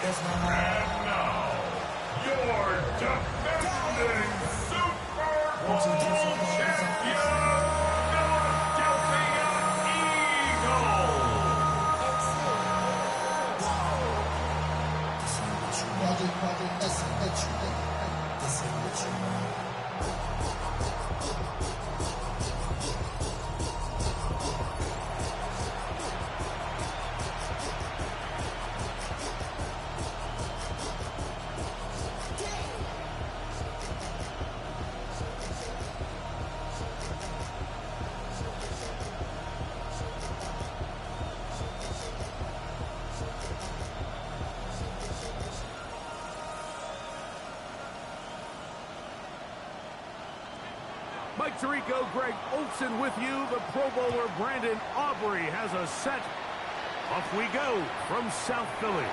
And now, your defending Super Bowl champion, Philadelphia Mike Tirico, Greg Olson with you. The Pro Bowler Brandon Aubrey has a set. Off we go from South Philly.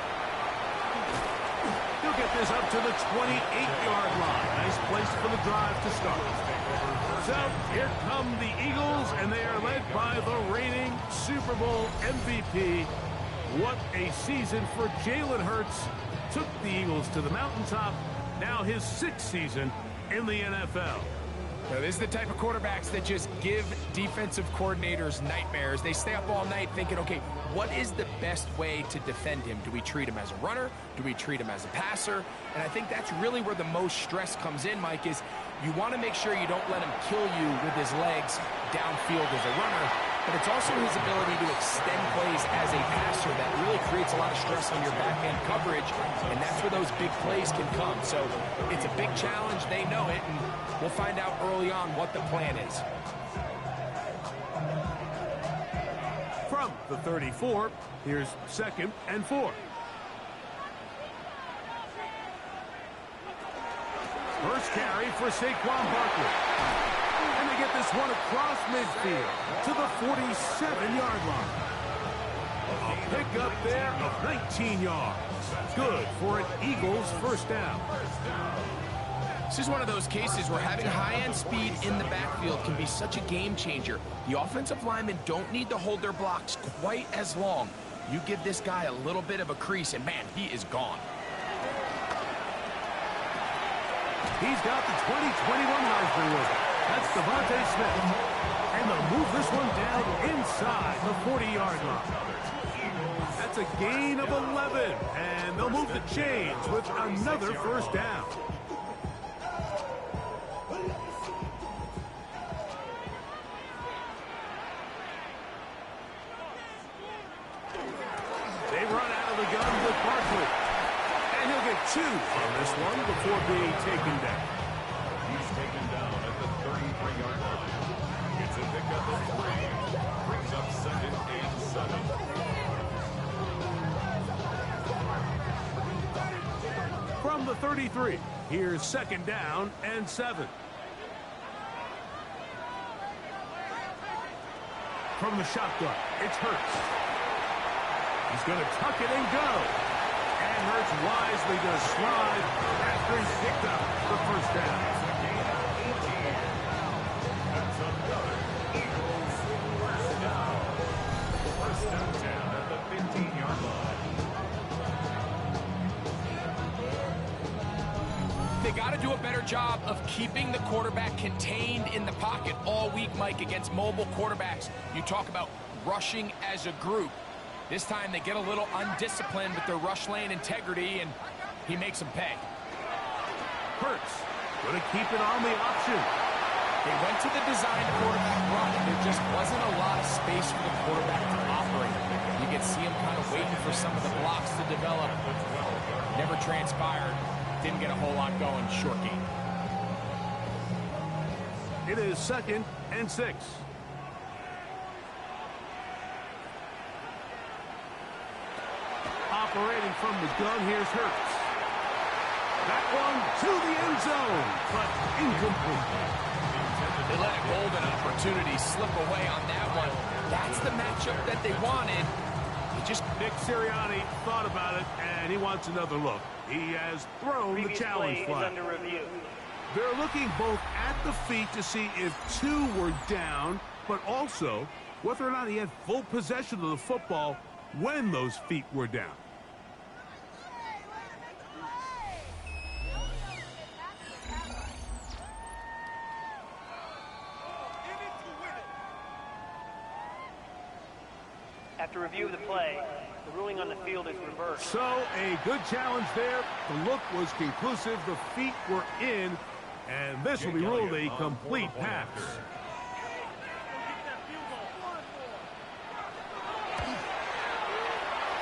He'll get this up to the 28-yard line. Nice place for the drive to start. So here come the Eagles, and they are led by the reigning Super Bowl MVP. What a season for Jalen Hurts. Took the Eagles to the mountaintop. Now his 6th season in the NFL. Now, this is the type of quarterbacks that just give defensive coordinators nightmares. They stay up all night thinking, okay, what is the best way to defend him? Do we treat him as a runner? Do we treat him as a passer? And I think that's really where the most stress comes in, Mike, is you want to make sure you don't let him kill you with his legs downfield as a runner, but it's also his ability to extend plays as a passer that really creates a lot of stress on your back-end coverage, and that's where those big plays can come. So it's a big challenge. They know it, and we'll find out early on what the plan is. From the 34, here's 2nd and 4. First carry for Saquon Barkley. And they get this one across midfield to the 47-yard line. A pickup there of 19 yards. Good for an Eagles first down. This is one of those cases where having high-end speed in the backfield can be such a game changer. The offensive linemen don't need to hold their blocks quite as long. You give this guy a little bit of a crease, and man, he is gone. He's got the 2021 Heisman with him. That's Devontae Smith. And they'll move this one down inside the 40-yard line. That's a gain of 11. And they'll move the chains with another first down. They run out of the gun with Barkley. And he'll get 2 on this one before being taken down. He's taken down at the 33-yard line. Gets a pickup of 3. Brings up 2nd and 7. From the 33, here's 2nd down and 7. From the shotgun, it's Hurts. He's going to tuck it and go. And Hurts wisely does slide after he's picked up the first down. That's another Eagles first down. First and 10 at the 15-yard line. They got to do a better job of keeping the quarterback contained in the pocket all week, Mike, against mobile quarterbacks. You talk about rushing as a group. This time they get a little undisciplined with their rush lane integrity, and he makes them pay. Hurts going to keep it on the option. They went to the design quarterback run, and there just wasn't a lot of space for the quarterback to operate. You could see him kind of waiting for some of the blocks to develop. Never transpired. Didn't get a whole lot going. Short game. It is 2nd and 6. Operating from the gun, here's Hurts. That one to the end zone, but incomplete. They let a golden opportunity slip away on that one. That's the matchup that they wanted. Nick Sirianni thought about it, and he wants another look. He has thrown the challenge flag. Under review. They're looking both at the feet to see if two were down, but also whether or not he had full possession of the football when those feet were down. After review of the play, the ruling on the field is reversed. So, a good challenge there. The look was conclusive. The feet were in, and this will be ruled a complete pass.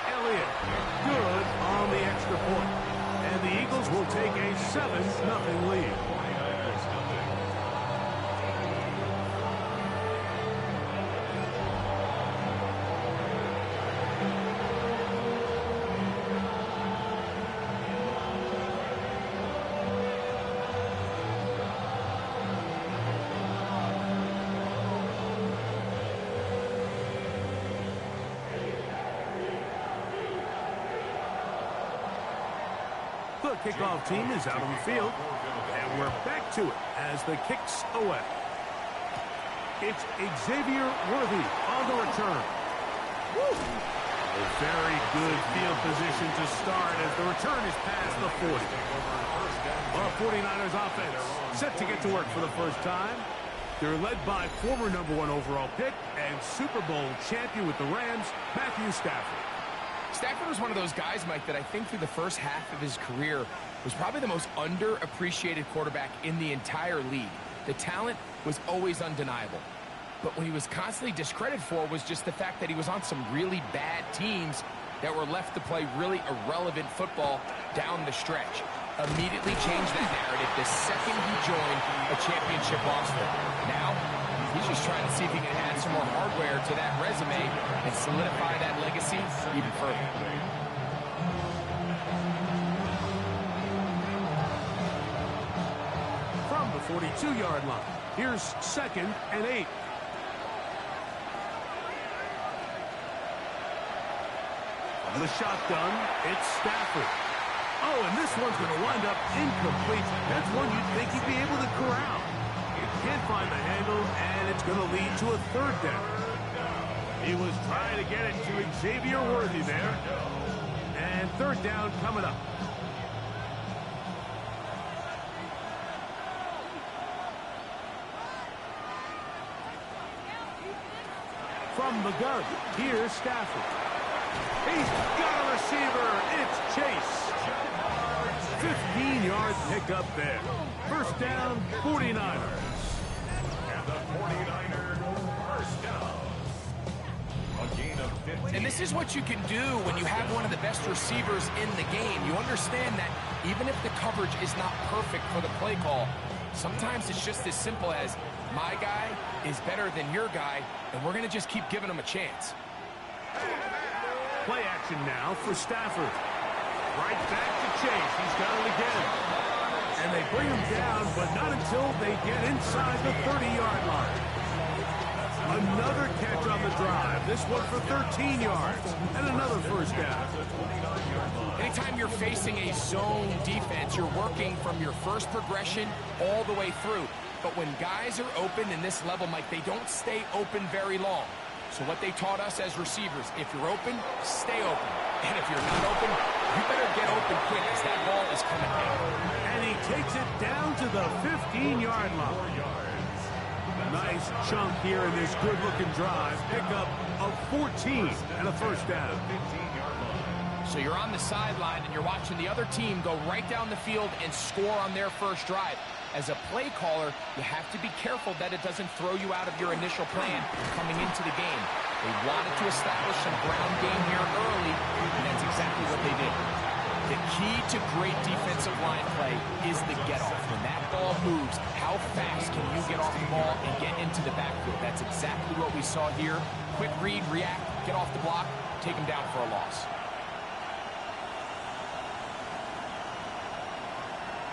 Elliott, good on the extra point. And the Eagles will take a 7-0 lead. The kickoff team is out on the field, and we're back to it as the kick's away. It's Xavier Worthy on the return. Woo! A very good field position to start as the return is past the 40. Our 49ers offense set to get to work for the first time. They're led by former #1 overall pick and Super Bowl champion with the Rams, Matthew Stafford. Stafford was one of those guys, Mike, that I think through the first half of his career was probably the most underappreciated quarterback in the entire league. The talent was always undeniable. But what he was constantly discredited for was just the fact that he was on some really bad teams that were left to play really irrelevant football down the stretch. Immediately changed that narrative the second he joined a championship roster. Now, he's just trying to see if he can add some more hardware to that resume and solidify that legacy even further. From the 42-yard line, here's 2nd and 8. From the shotgun, it's Stafford. Oh, and this one's going to wind up incomplete. That's one you'd think he'd be able to corral. Can't find the handle, and it's going to lead to a 3rd down. He was trying to get it to Xavier Worthy there. And 3rd down coming up. From the gun, here's Stafford. He's got a receiver. It's Chase. 15-yard pickup there. 1st down, 49ers. And the 49ers first down. A gain of 15. And this is what you can do when you have one of the best receivers in the game. You understand that even if the coverage is not perfect for the play call, sometimes it's just as simple as my guy is better than your guy, and we're going to just keep giving him a chance. Play action now for Stafford. Right back to Chase. He's got it again. And they bring him down, but not until they get inside the 30-yard line. Another catch on the drive. This one for 13 yards. And another 1st down. Anytime you're facing a zone defense, you're working from your first progression all the way through. But when guys are open in this level, Mike, they don't stay open very long. So what they taught us as receivers, if you're open, stay open. And if you're not open, you better get open quick as that ball is coming down. And he takes it down to the 15-yard line. Nice chunk here in this good-looking drive. Pickup of 14 and a 1st down. So you're on the sideline and you're watching the other team go right down the field and score on their first drive. As a play caller, you have to be careful that it doesn't throw you out of your initial plan coming into the game. They wanted to establish some ground game here early, and that's exactly what they did. The key to great defensive line play is the get-off. When that ball moves, how fast can you get off the ball and get into the backfield? That's exactly what we saw here. Quick read, react, get off the block, take them down for a loss.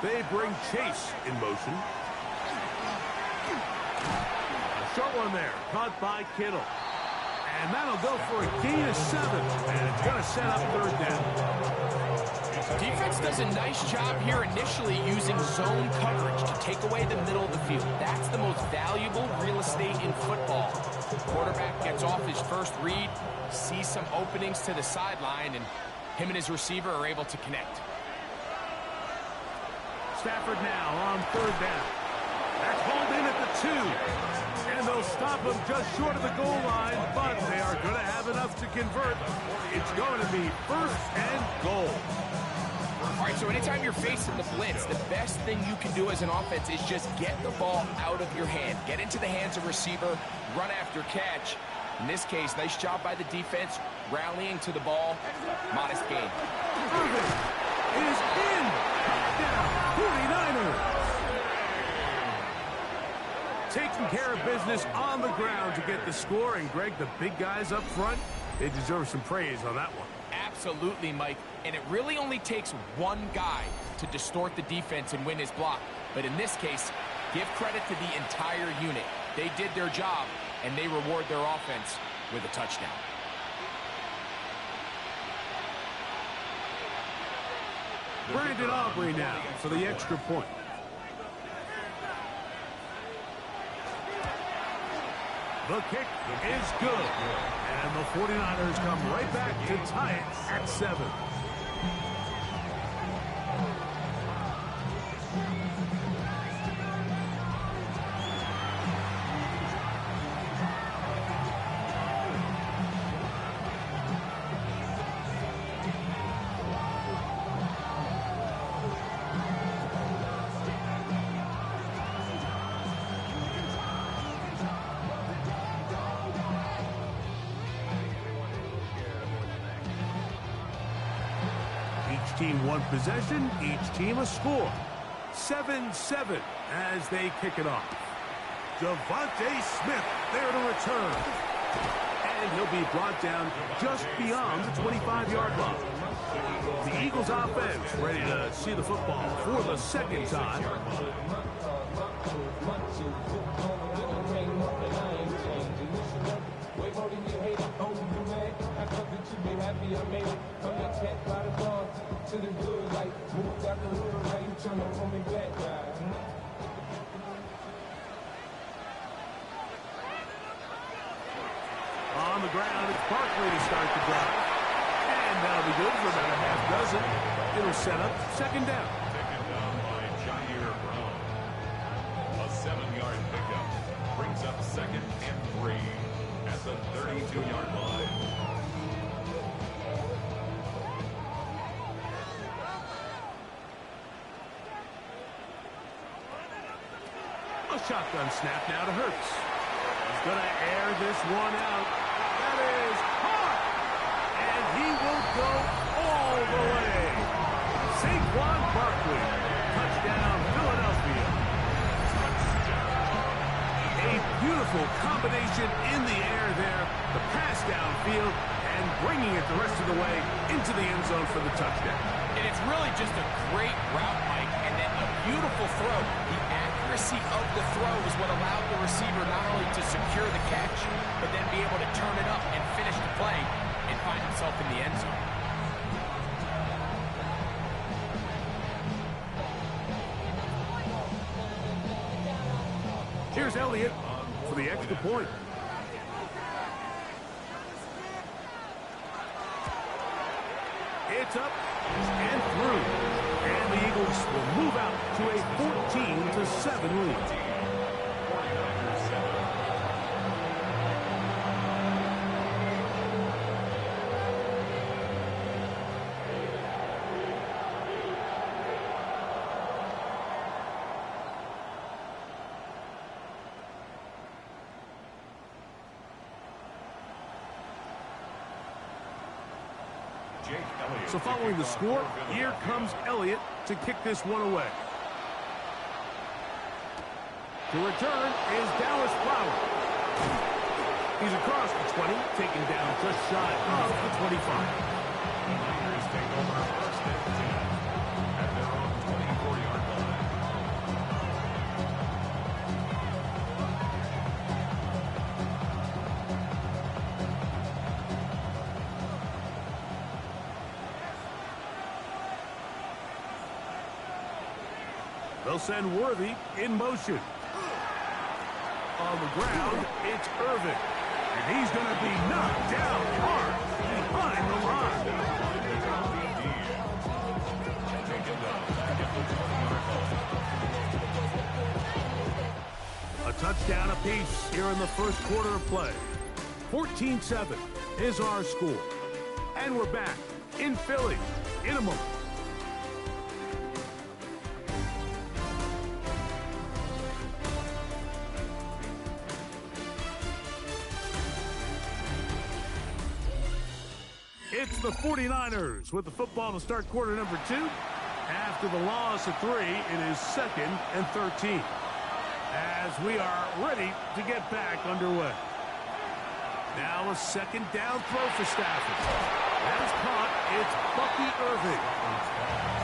They bring Chase in motion. A short one there, caught by Kittle. And that'll go for a gain of 7. And it's going to set up third down. Defense does a nice job here initially using zone coverage to take away the middle of the field. That's the most valuable real estate in football. Quarterback gets off his first read, sees some openings to the sideline, and him and his receiver are able to connect. Stafford now on third down. That's hauled in at the 2. And they'll stop him just short of the goal line, but they are going to have enough to convert. It's going to be first and goal. All right, so anytime you're facing the blitz, the best thing you can do as an offense is just get the ball out of your hand. Get into the hands of receiver, run after catch. In this case, nice job by the defense, rallying to the ball. Modest gain. Irvin is in. Down, 49ers. Taking care of business on the ground to get the score. And, Greg, the big guys up front, they deserve some praise on that one. Absolutely, Mike. And it really only takes one guy to distort the defense and win his block. But in this case, give credit to the entire unit. They did their job, and they reward their offense with a touchdown. Brandon Aubrey now for the extra point. The kick is good. And the 49ers come right back to tie it at 7. Team one possession, each team a score. 7-7 as they kick it off. Devontae Smith there to return. And he'll be brought down just beyond the 25-yard line. The Eagles offense ready to see the football for the second time. On the ground, it's Barkley to start the drive. And that'll be good for about a half dozen. It'll set up second down. Taken down by Jair Brown. A 7-yard pickup brings up second and 3 at the 32-yard line. A shotgun snap now to Hurts. He's going to air this one out. That is hot. And he will go all the way. Saquon Barkley. Touchdown, Philadelphia. A beautiful combination in the air there. The pass downfield and bringing it the rest of the way into the end zone for the touchdown. And it's really just a great route, Mike, and then a beautiful throw. The accuracy of the throw is what allowed the receiver not only to secure the catch, but then be able to turn it up and finish the play and find himself in the end zone. Here's Elliott for the extra point. It's up and through. And the Eagles will move out to a 14-7 lead. So following the score, here comes Elliott to kick this one away. To return is Dallas Flower. He's across the 20, taken down just shy of the 25. The Niners take over first and 10 at their own 24-yard line. They'll send Worthy in motion. On the ground, it's Irvin. And he's going to be knocked down hard behind the line. A touchdown apiece here in the first quarter of play. 14-7 is our score. And we're back in Philly in a moment. It's the 49ers with the football to start quarter number 2. After the loss of 3, it is 2nd and 13. As we are ready to get back underway. Now a second down throw for Stafford. That is caught. It's Bucky Irving.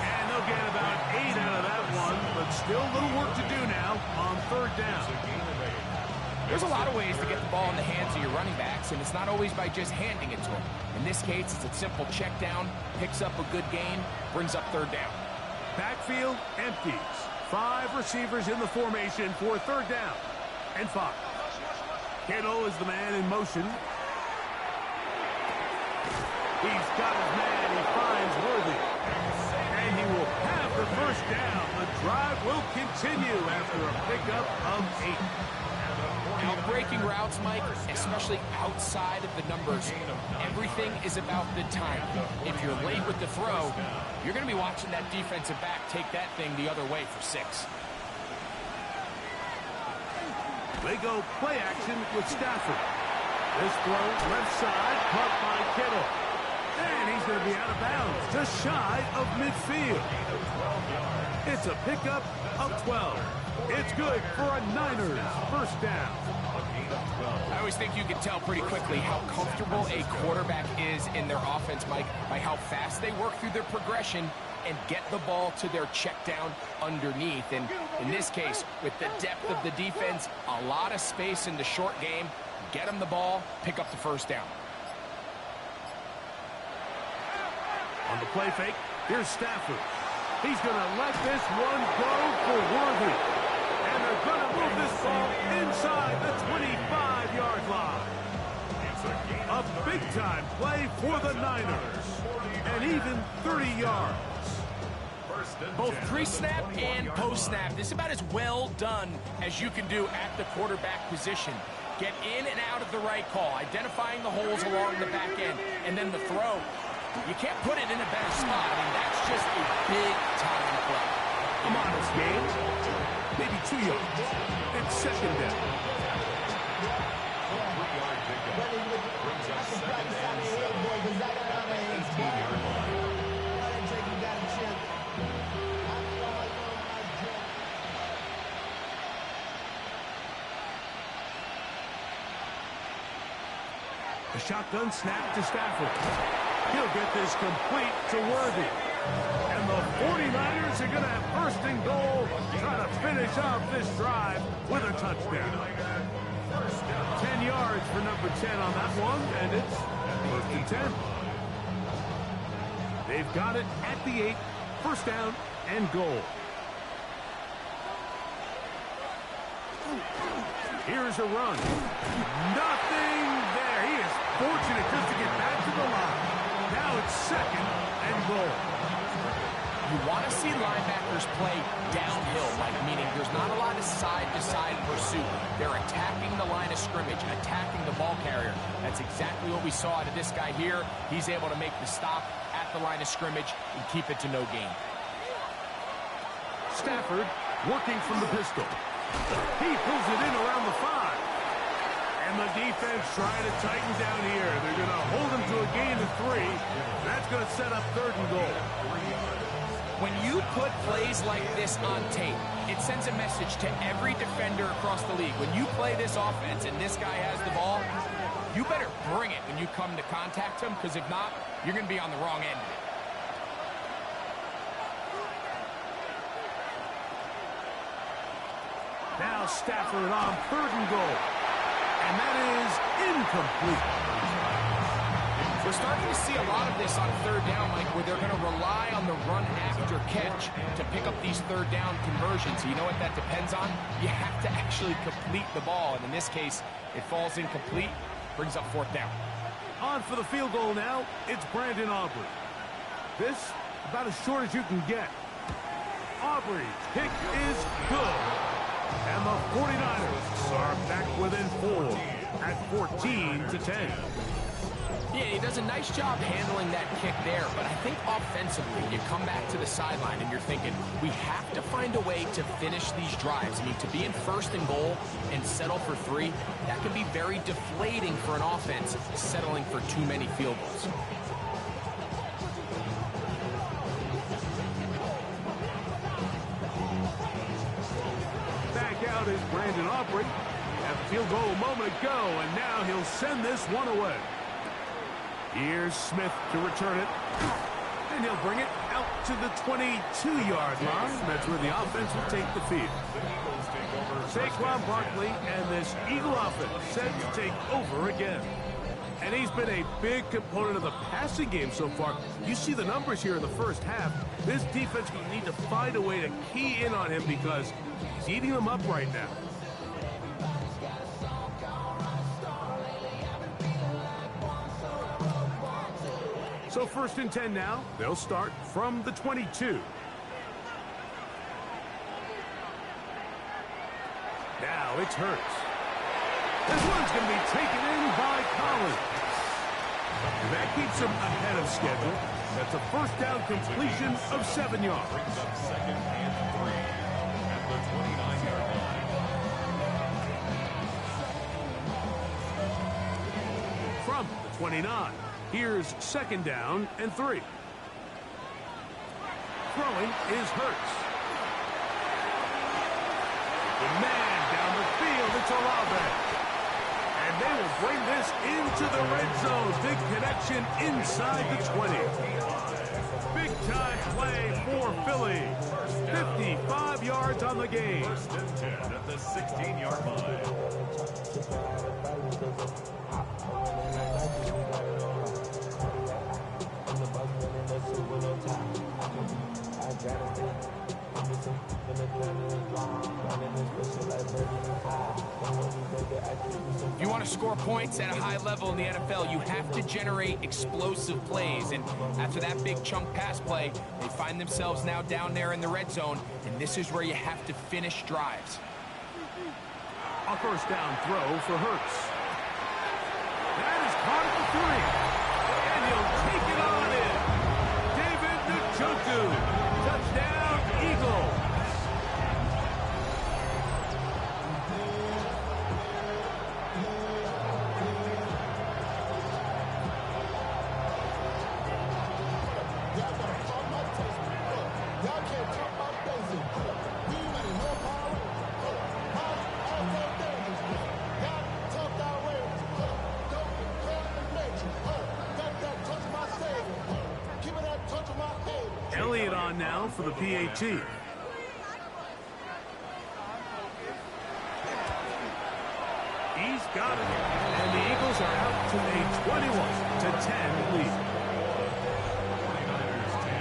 And they'll get about 8 out of that one, but still a little work to do now on 3rd down. There's a lot of ways to get the ball in the hands of your running backs, and it's not always by just handing it to them. In this case, it's a simple check down, picks up a good gain, brings up 3rd down. Backfield empties. 5 receivers in the formation for 3rd down and 5. Kittle is the man in motion. He's got his man. He finds Worthy. And he will have the 1st down. The drive will continue after a pickup of 8. Now, breaking routes, Mike, especially outside of the numbers, everything is about the time. If you're late with the throw, you're going to be watching that defensive back take that thing the other way for 6. They go play action with Stafford. This throw left side, caught by Kittle. And he's going to be out of bounds, just shy of midfield. It's a pickup of 12. It's good for a Niners 1st down. I always think you can tell pretty quickly how comfortable a quarterback is in their offense, Mike, by how fast they work through their progression and get the ball to their check down underneath. And in this case, with the depth of the defense, a lot of space in the short game, get them the ball, pick up the 1st down. On the play fake, here's Stafford. He's going to let this one go for Worthy. And they're going to move this ball inside the 25-yard line. A big-time play for the Niners. And even 30 yards. Both pre-snap and post-snap. This is about as well done as you can do at the quarterback position. Get in and out of the right call, identifying the holes along the back end, and then the throw. You can't put it in a better spot. I mean, that's just a big-time play. A modest gain, maybe 2 yards. It's 2nd down. Brings us 2nd and 7 at the 18-yard line. A shotgun snap to Stafford. He'll get this complete to Worthy. And the 49ers are going to have 1st and goal, trying to finish off this drive with a touchdown. 10 yards for number 10 on that one, and it's 1st and 10. They've got it at the 8, 1st down and goal. Here's a run. Nothing there. He is fortunate just to get back to the line. Now it's 2nd and goal. You want to see linebackers play downhill, like meaning there's not a lot of side-to-side pursuit. They're attacking the line of scrimmage, attacking the ball carrier. That's exactly what we saw out of this guy here. He's able to make the stop at the line of scrimmage and keep it to no gain. Stafford working from the pistol. He pulls it in around the 5. And the defense trying to tighten down here. They're going to hold him to a gain of 3. That's going to set up 3rd and goal. When you put plays like this on tape, it sends a message to every defender across the league. When you play this offense and this guy has the ball, you better bring it when you come to contact him, because if not, you're going to be on the wrong end of it. Now Stafford on 3rd and goal. And that is incomplete. We're starting to see a lot of this on third down, Mike, where they're going to rely on the run after catch to pick up these third down conversions. So you know what that depends on? You have to actually complete the ball. And in this case, it falls incomplete, brings up fourth down. On for the field goal now, it's Brandon Aubrey. This, about as short as you can get. Aubrey's kick is good. And the 49ers are back within 4 at 14-10. Yeah, he does a nice job handling that kick there, but I think offensively, you come back to the sideline and you're thinking, we have to find a way to finish these drives. I mean, to be in first and goal and settle for 3, that can be very deflating for an offense settling for too many field goals. Back out is Brandon Aubrey. Had a field goal a moment ago, and now he'll send this one away. Here's Smith to return it. And he'll bring it out to the 22-yard line. That's where the offense will take the field. Saquon Barkley and this Eagle offense set to take over again. And he's been a big component of the passing game so far. You see the numbers here in the first half. This defense will need to find a way to key in on him because he's eating them up right now. So first and 10 now. They'll start from the 22. Now it's Hurts. This one's going to be taken in by Collins. And that keeps him ahead of schedule. That's a first down completion of 7 yards. Brings up second and 3 at the 29-yard line. From the 29. Here's second down and 3. Throwing is Hurts. The man down the field, it's Olave. And they will bring this into the red zone. Big connection inside the 20. Big time play for Philly. 55 yards on the game. First and 10 at the 16-yard line. If you want to score points at a high level in the NFL, you have to generate explosive plays. And after that big chunk pass play, they find themselves now down there in the red zone, and this is where you have to finish drives. A first down throw for Hurts. That is caught at the 3. And he'll take it on in. David Njoku. Touchdown, Eagles. Elliott on now for the PAT. He's got it. And the Eagles are out to a 21-10 lead. 49ers 10.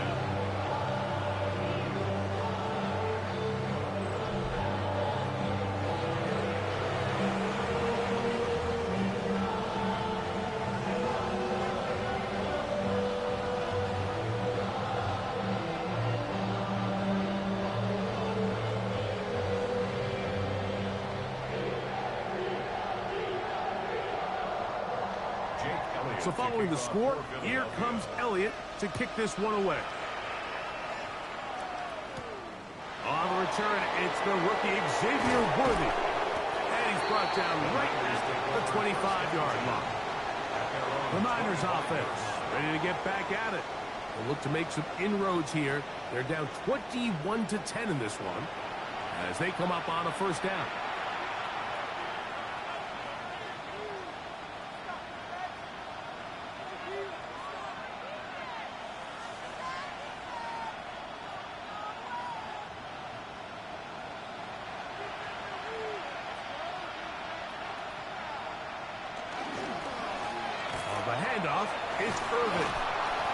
So following the score, here comes Elliott to kick this one away. On the return, it's the rookie Xavier Worthy. And he's brought down right at the 25-yard line. The Niners offense ready to get back at it. They'll look to make some inroads here. They're down 21-10 in this one as they come up on a first down. handoff is Irvin.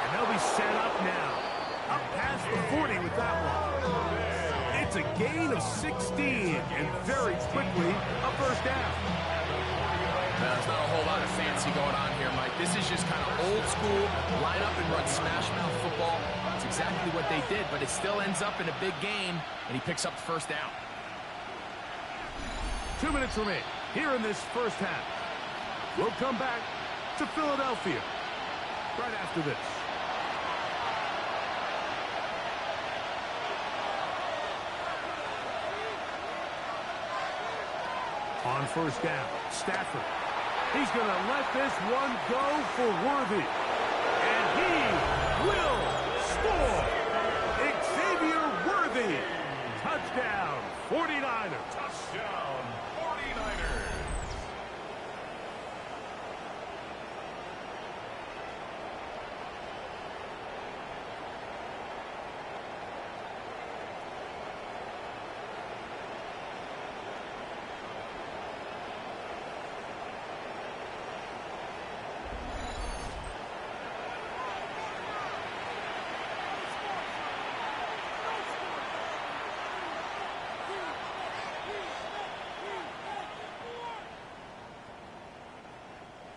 And they'll be set up now. Up past the 40 with that one. It's a gain of 16, and very quickly, a first down. There's not a whole lot of fancy going on here, Mike. This is just kind of old school, line up and run smash mouth football. It's exactly what they did, but it still ends up in a big game, and he picks up the first down. 2 minutes remain here in this first half. We'll come back to Philadelphia right after this. On first down, Stafford. He's going to let this one go for Worthy. And he will score. Xavier Worthy. Touchdown, 49ers. Touchdown, 49ers.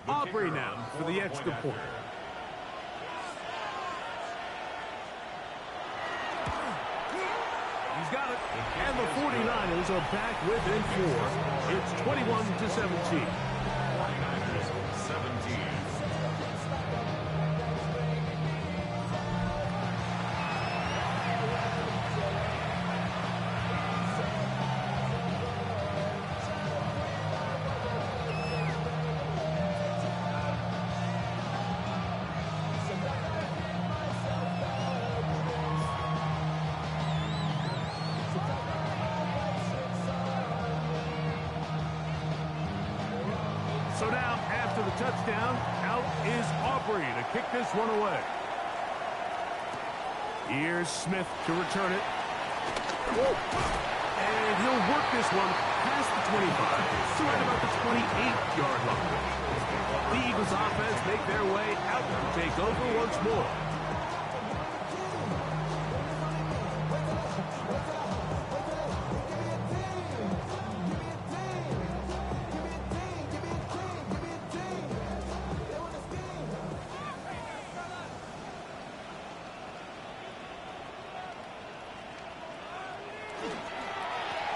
Aubrey now for the extra point. He's got it. And the 49ers are back within 4. It's 21-17. 49ers 17. So now, after the touchdown, out is Aubrey to kick this one away. Here's Smith to return it. And he'll work this one past the 25 to right about the 28-yard line. The Eagles offense make their way out to take over once more.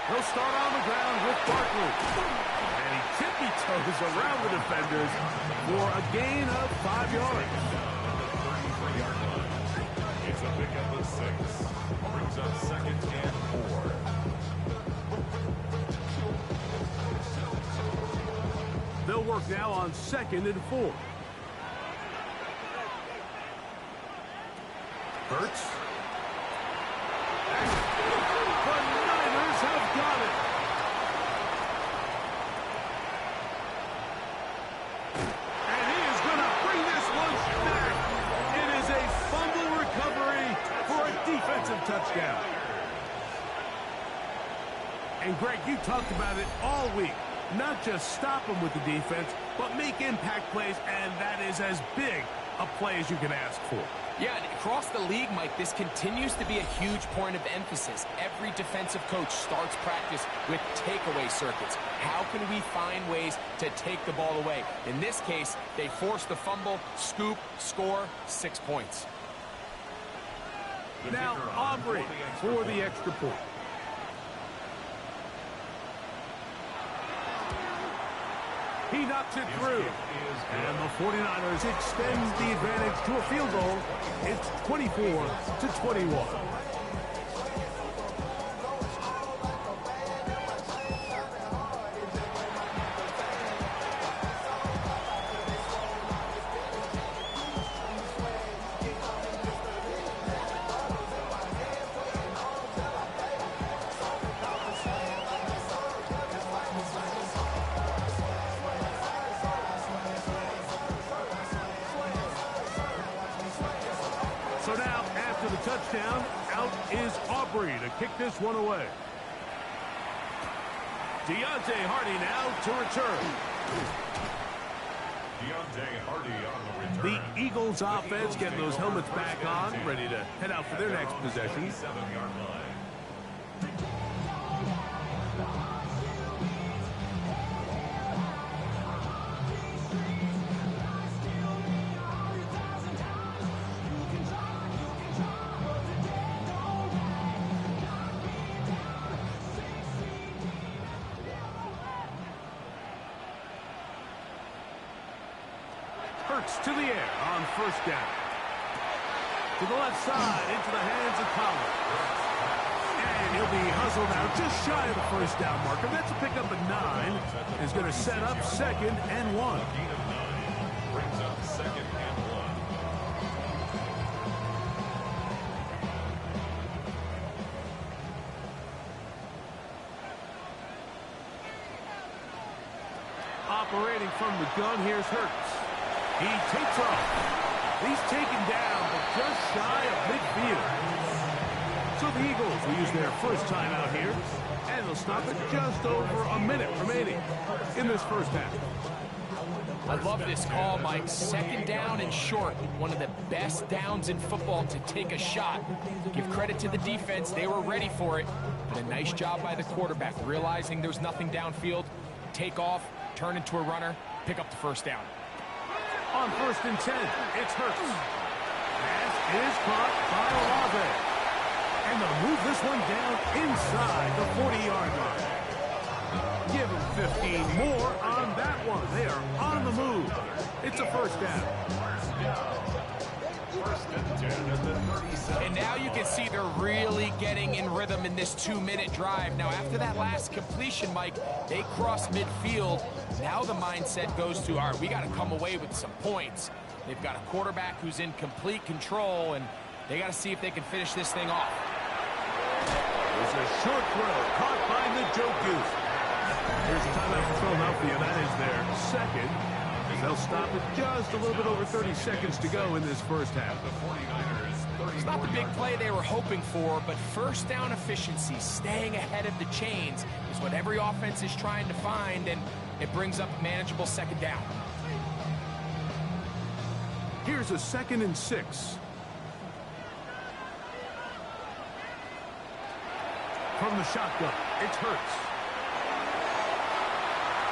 He'll start on the ground with Barkley. And he tippy-toes around the defenders for a gain of 5 yards. 33-yard line. It's a pickup of 6. Brings up second and 4. They'll work now on 2nd and 4. Hurts. Got it. And he is going to bring this one back. It is a fumble recovery for a defensive touchdown. And Greg, you talked about it all week. Not just stop them with the defense, but make impact plays, and that is as big a play as you can ask for. Yeah, and across the league, Mike, this continues to be a huge point of emphasis. Every defensive coach starts practice with takeaway circuits. How can we find ways to take the ball away? In this case, they force the fumble, scoop, score, 6 points. Now, Aubrey for the extra point. He knocks it through. And the 49ers extend the advantage to a field goal. It's 24-21. So now, after the touchdown, out is Aubrey to kick this one away. Deontay Hardy now to return. Deontay Hardy on the return. The Eagles offense getting those helmets back on, ready to head out for their next possession. 7-yard line. To the air on first down. To the left side, into the hands of Collins. And he'll be hustled out just shy of the first down marker. That's a pickup at 9. Is going to set up 2nd and 1. Gain of 9 brings up 2nd and 1. Operating from the gun, here's Hurts. He takes off. He's taken down, but just shy of midfield. So the Eagles will use their first time out here, and they'll stop it just over a minute remaining in this first half. I love this call, Mike. 2nd down and short. One of the best downs in football to take a shot. Give credit to the defense. They were ready for it. But a nice job by the quarterback, realizing there's nothing downfield. Take off, turn into a runner, pick up the first down. On 1st and 10, it's Hurts. Pass is caught by Olave. And they'll move this one down inside the 40-yard line. Give them 15 more on that one. They are on the move. It's a first down. And now you can see they're really getting in rhythm in this 2-minute drive. Now, after that last completion, Mike, they cross midfield. Now the mindset goes to, all right, we got to come away with some points. They've got a quarterback who's in complete control, and they got to see if they can finish this thing off. There's a short throw caught by Njoku. Here's a timeout for Philadelphia. That is their 2nd. They'll stop it just a little bit over 30 seconds to go in this first half. It's not the big play they were hoping for, but first down efficiency, staying ahead of the chains, is what every offense is trying to find, and it brings up a manageable 2nd down. Here's a 2nd and 6. From the shotgun, it's Hurts.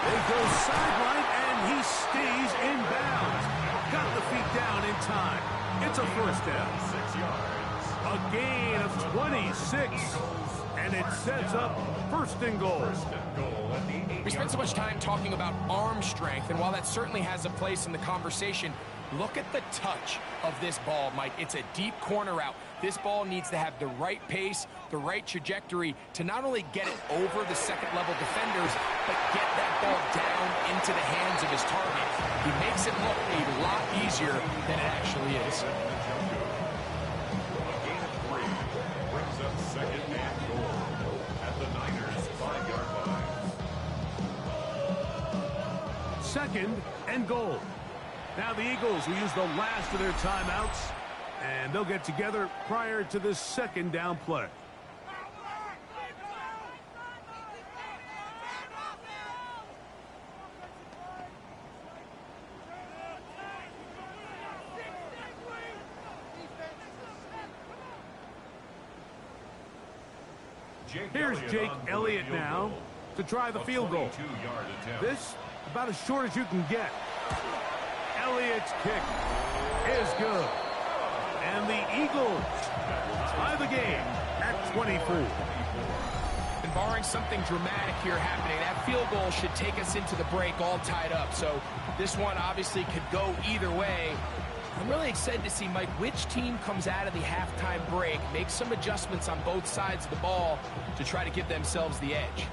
They go sideline, and he stays in bounds. Got the feet down in time. It's a first down. 6 yards. A gain of 26. And it sets up 1st and goal. We spent so much time talking about arm strength, and while that certainly has a place in the conversation, look at the touch of this ball, Mike. It's a deep corner route. This ball needs to have the right pace, the right trajectory to not only get it over the 2nd-level defenders, but get that ball down into the hands of his target. He makes it look a lot easier than it actually is. A gain of 3 brings up 2nd and goal at the Niners' 5-yard line. 2nd and goal. Now the Eagles will use the last of their timeouts, and they'll get together prior to this 2nd down play. Here's Jake Elliott now to try the field goal. This about as short as you can get. Elliott's kick is good. And the Eagles tie the game at 24. And barring something dramatic here happening, that field goal should take us into the break all tied up. So this one obviously could go either way. I'm really excited to see, Mike, which team comes out of the halftime break, make some adjustments on both sides of the ball to try to give themselves the edge.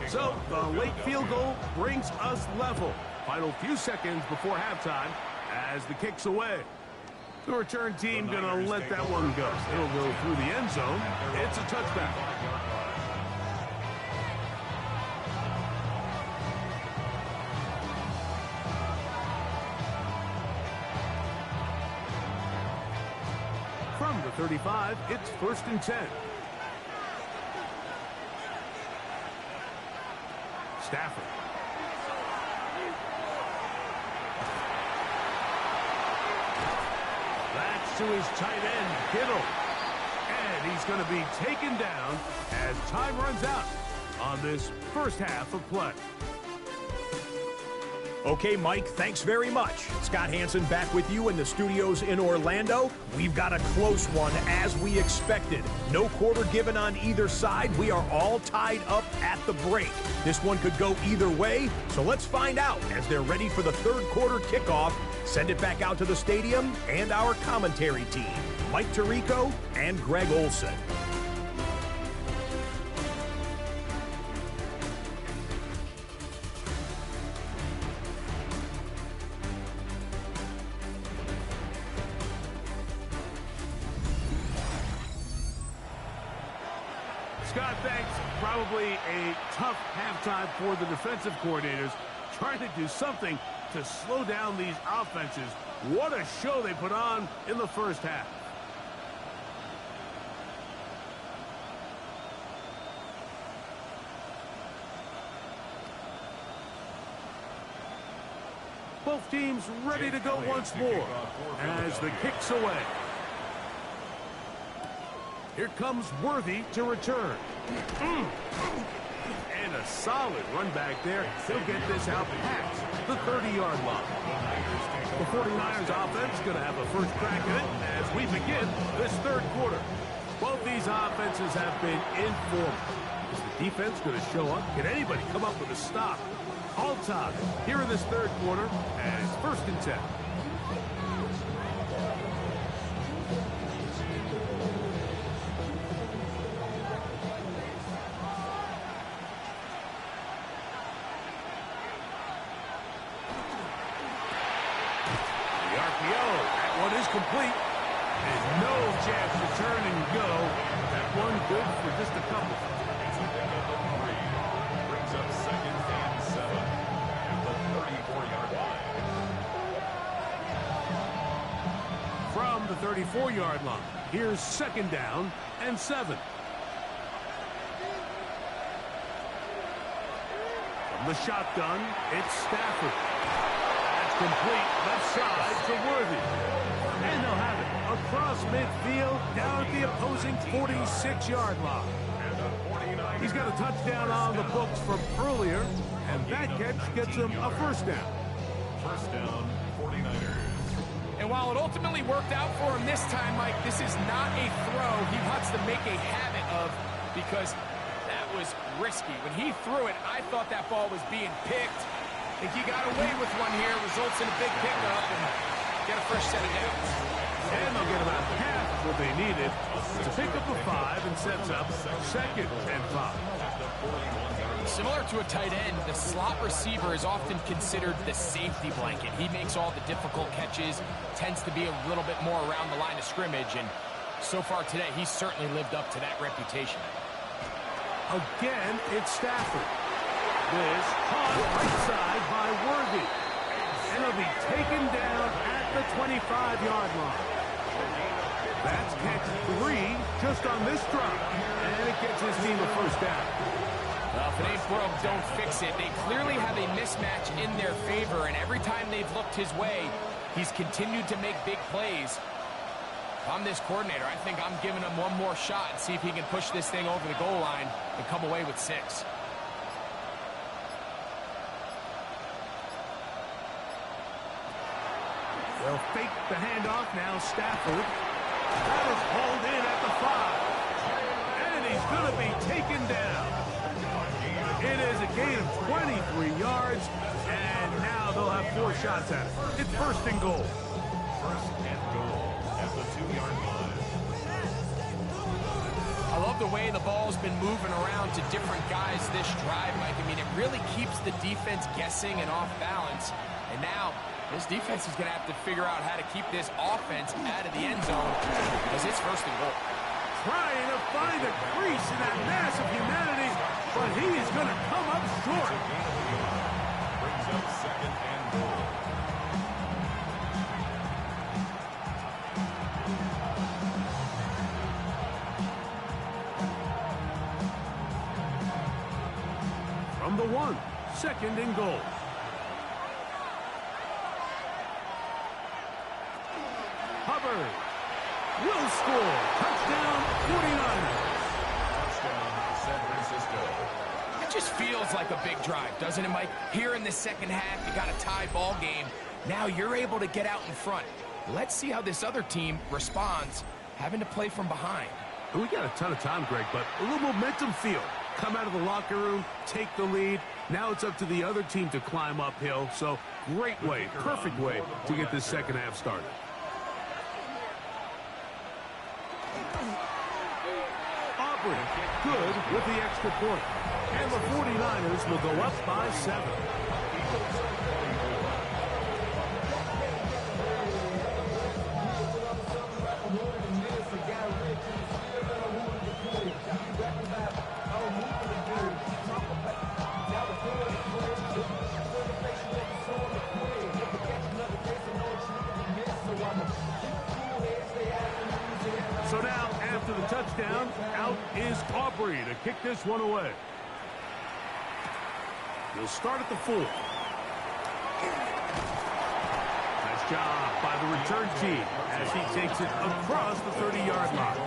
So the late field goal brings us level. Final few seconds before halftime as the kick's away. The return team going to let that one go. It'll go through the end zone. It's a touchback. From the 35, it's 1st and 10. Stafford. That's to his tight end, Kittle. And he's going to be taken down as time runs out on this first half of play. Okay, Mike, thanks very much. Scott Hansen back with you in the studios in Orlando. We've got a close one, as we expected. No quarter given on either side. We are all tied up at the break. This one could go either way, so let's find out as they're ready for the third quarter kickoff. Send it back out to the stadium and our commentary team, Mike Tirico and Greg Olson. Scott, thanks. Probably a tough halftime for the defensive coordinators, trying to do something to slow down these offenses. What a show they put on in the first half. Both teams ready to go once more as the kick's away. Here comes Worthy to return. And a solid run back there. He'll get this out past the 30-yard line. The 49ers offense going to have a first crack at it as we begin this third quarter. Both these offenses have been informed. Is the defense going to show up? Can anybody come up with a stop? All tied here in this third quarter, and it's 1st and 10. Complete. There's no chance to turn and go. That one good for just a couple. Brings up 2nd and 7 at the 34-yard line. From the 34-yard line, here's 2nd down and 7. From the shotgun, it's Stafford. That's complete. Left side to Worthy. And they'll have it across midfield down at the opposing 46-yard line. He's got a touchdown on the books from earlier, and that catch gets him a first down. First down, 49ers. And while it ultimately worked out for him this time, Mike, this is not a throw he wants to make a habit of because that was risky. When he threw it, I thought that ball was being picked. I think he got away with one here, results in a big pickup, and get a first set of downs. And they'll get about half of what they needed to pick up a 5 and sets up 2nd and 5. Similar to a tight end, the slot receiver is often considered the safety blanket. He makes all the difficult catches, tends to be a little bit more around the line of scrimmage, and so far today, he's certainly lived up to that reputation. Again, it's Stafford. This caught right side by Worthy. And he'll be taken down at the 25-yard line. That's catch 3 just on this drive. And it gets his team a first down. Well, if it ain't broke, don't fix it. They clearly have a mismatch in their favor, and every time they've looked his way, he's continued to make big plays. If I'm this coordinator, I think I'm giving him one more shot and see if he can push this thing over the goal line and come away with 6. They'll fake the handoff now. Stafford. That is hauled in at the 5. And he's going to be taken down. It is a gain of 23 yards. And now they'll have 4 shots at it. It's 1st and goal. 1st and goal at the 2-yard line. I love the way the ball's been moving around to different guys this drive, Mike. I mean, it really keeps the defense guessing and off balance. And now, this defense is going to have to figure out how to keep this offense out of the end zone because it's 1st and goal. Trying to find a crease in that mass of humanity, but he is going to come up short. Brings up 2nd and goal. From the 1, Second and goal. Hubbard will score. Touchdown, 49ers. Touchdown, San Francisco. It just feels like a big drive, doesn't it, Mike? Here in the second half, you got a tie ball game. Now you're able to get out in front. Let's see how this other team responds, having to play from behind. We got a ton of time, Greg, but a little momentum feel. Come out of the locker room, take the lead. Now it's up to the other team to climb uphill. So great way, perfect way to get this second half started. Aubrey, good with the extra point. And the 49ers will go up by 7. So now, after the touchdown, out is Aubrey to kick this one away. We'll start at the 4. Nice job by the return team as he takes it across the 30-yard line.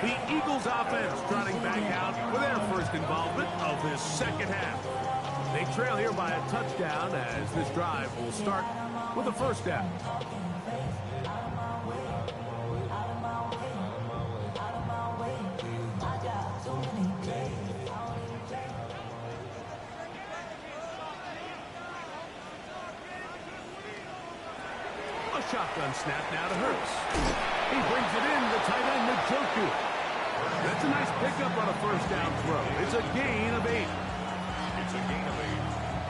The Eagles offense trotting back out for their first involvement of this second half. They trail here by a touchdown as this drive will start with a first down. Shotgun snap now to Hurts. He brings it in, the tight end, Njoku. That's a nice pickup on a first down throw. It's a gain of 8. It's a gain of 8.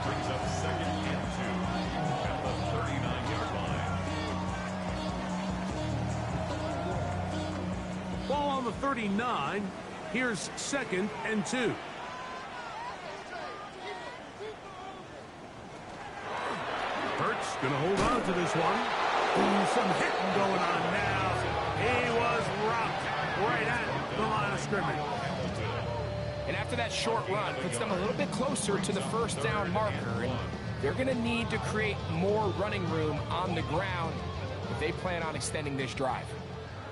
Brings up second and 2 at the 39-yard line. Ball on the 39. Here's second and 2. Hurts gonna hold on to this one. Ooh, some hitting going on now. He was rocked right at the line of scrimmage. And after that short run, puts them a little bit closer to the first down marker. And they're going to need to create more running room on the ground if they plan on extending this drive.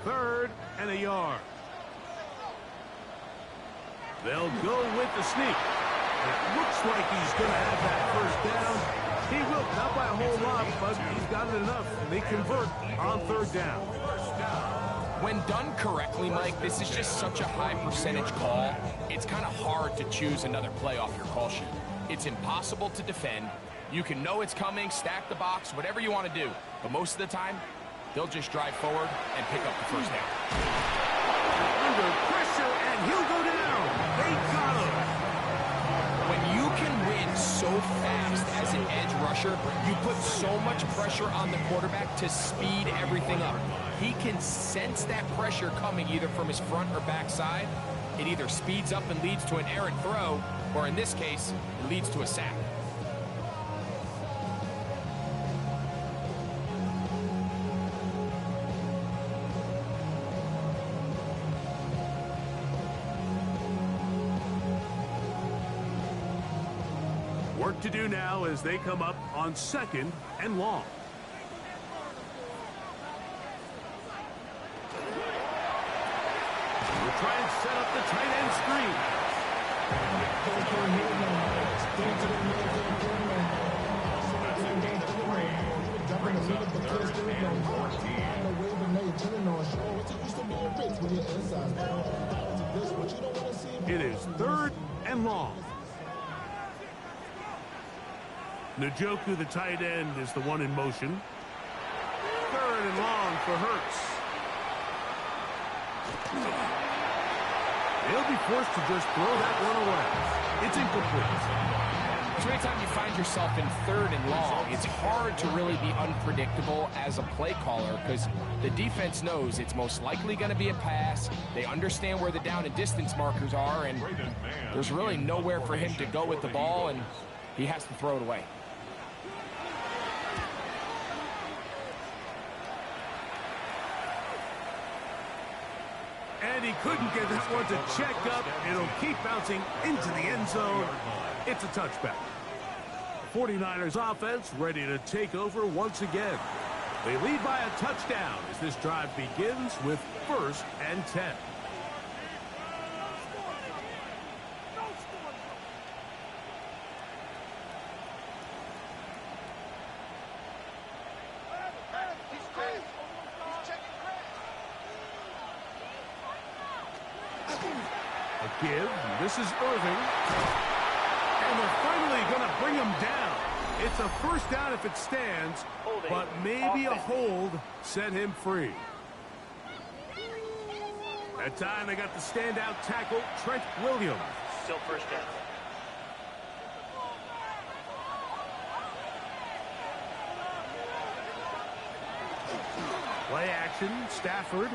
3rd and a yard. They'll go with the sneak. It looks like he's going to have that first down. He will, not by a whole lot, but he's got it enough. They convert on 3rd down. When done correctly, Mike, this is just such a high percentage call. It's kind of hard to choose another play off your call sheet. It's impossible to defend. You can know it's coming, stack the box, whatever you want to do. But most of the time, they'll just drive forward and pick up the first down. Under pressure, and he'll go down. They got him. When you can win so fast as an edge rusher, you put so much pressure on the quarterback to speed everything up. He can sense that pressure coming either from his front or back side. It either speeds up and leads to an errant throw, or in this case, it leads to a sack. Work to do now as they come up on 2nd and long. We'll try and set up the tight end screen. That's a gain of 3. Brings up 3rd and 14. It is 3rd and long. Njoku, the tight end, is the one in motion. 3rd and long for Hurts. They'll be forced to just throw that one away. It's incomplete. So anytime you find yourself in 3rd and long, it's hard to really be unpredictable as a play caller because the defense knows it's most likely going to be a pass. They understand where the down and distance markers are, and there's really nowhere for him to go with the ball, and he has to throw it away. And And he couldn't get that one to check up. It'll keep bouncing into the end zone. It's a touchback. 49ers offense ready to take over once again. They lead by a touchdown as this drive begins with 1st and 10. A give. This is Irving. And they're finally going to bring him down. It's a first down if it stands, but maybe a hold set him free. That time they got the standout tackle, Trent Williams. Still first down. Play action, Stafford.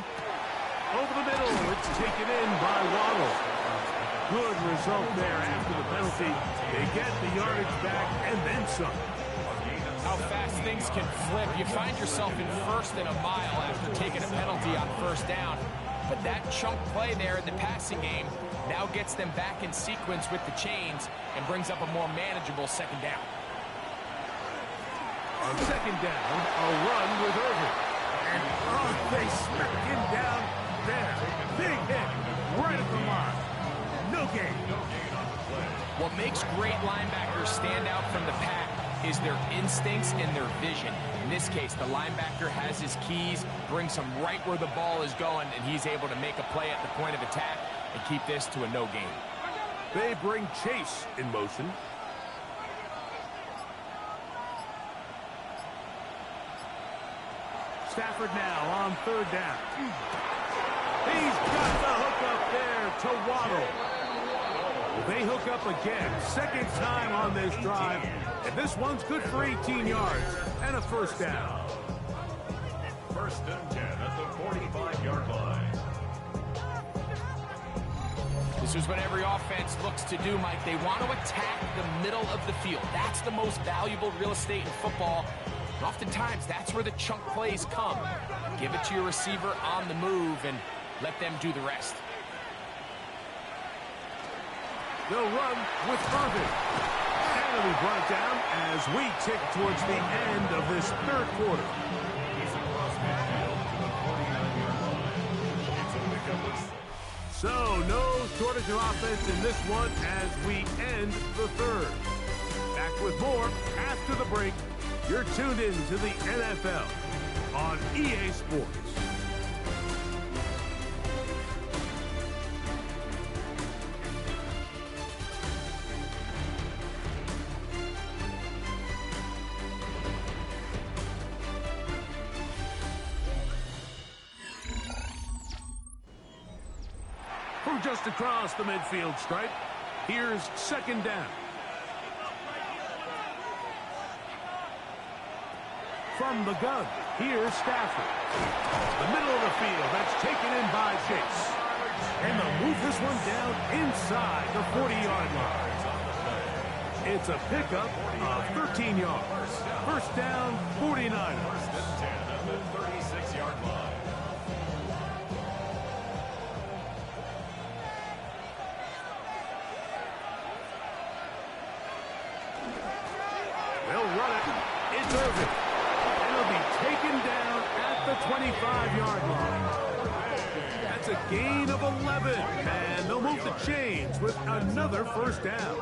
Over the middle, it's taken in by Waddle. Good result there after the penalty. They get the yardage back and then some. How fast things can flip. You find yourself in 1st and a mile after taking a penalty on 1st down. But that chunk play there in the passing game now gets them back in sequence with the chains and brings up a more manageable 2nd down. On 2nd down, a run with Irving. And they smack him down there. Big hit right at the line. No gain. What makes great linebackers stand out from the pack is their instincts and their vision. In this case, the linebacker has his keys, brings him right where the ball is going, and he's able to make a play at the point of attack and keep this to a no gain. They bring Chase in motion. Stafford now on 3rd down. He's got the hook up there to Waddle. They hook up again, 2nd time on this drive, and this one's good for 18 yards and a 1st down. 1st and 10 at the 45-yard line. This is what every offense looks to do, Mike. They want to attack the middle of the field. That's the most valuable real estate in football. And oftentimes, that's where the chunk plays come. Give it to your receiver on the move and let them do the rest. They'll run with Irving. And it'll be brought down as we tick towards the end of this 3rd quarter. He's across midfield to the 49-yard line. It's a pickup. So, no shortage of offense in this one as we end the 3rd. Back with more after the break. You're tuned in to the NFL on EA Sports. From just across the midfield stripe, here's 2nd down. From the gun, here's Stafford. The middle of the field, that's taken in by Chase. And they'll move this one down inside the 40-yard line. It's a pickup of 13 yards. 1st down, 49ers. 1st and 10 at the 36-yard line. They'll run it. It's Irving. And he'll be taken down at the 25-yard line. That's a gain of 11. And they'll move the chains with another 1st down.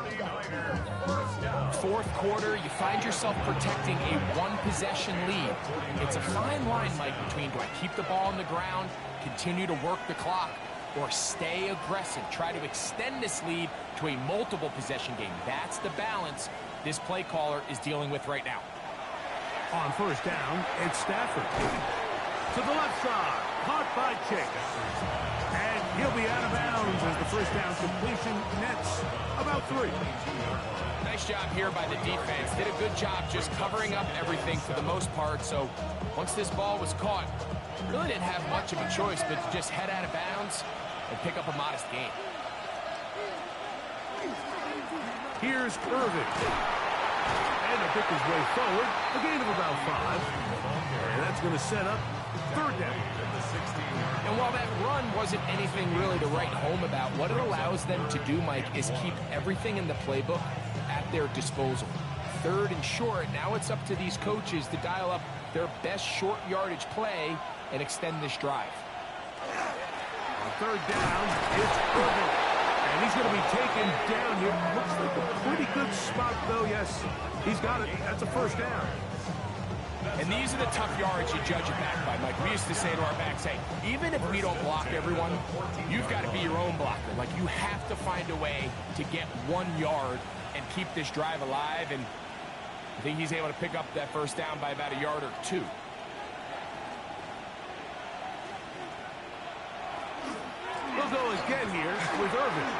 4th quarter, you find yourself protecting a one-possession lead. It's a fine line, Mike, between do I keep the ball on the ground, continue to work the clock, or stay aggressive, try to extend this lead to a multiple possession game. That's the balance this play caller is dealing with right now. On 1st down, it's Stafford. To the left side, caught by Chase. And he'll be out of bounds as the 1st down completion nets about 3. Nice job here by the defense. Did a good job just covering up everything for the most part. So once this ball was caught, really didn't have much of a choice but to just head out of bounds and pick up a modest gain. Here's Irving. And he'll pick his way forward. A gain of about 5. And that's going to set up 3rd down. And while that run wasn't anything really to write home about, what it allows them to do, Mike, is keep everything in the playbook at their disposal. Third and short, now it's up to these coaches to dial up their best short yardage play and extend this drive. On third down, it's Irving. And he's going to be taken down here. Looks like a pretty good spot, though. Yes, he's got it. That's a first down. And these are the tough yards you judge it back by, Mike. We used to say to our backs, hey, even if we don't block everyone, you've got to be your own blocker. Like, you have to find a way to get 1 yard and keep this drive alive. And I think he's able to pick up that first down by about a yard or 2. We'll go again here with Irving.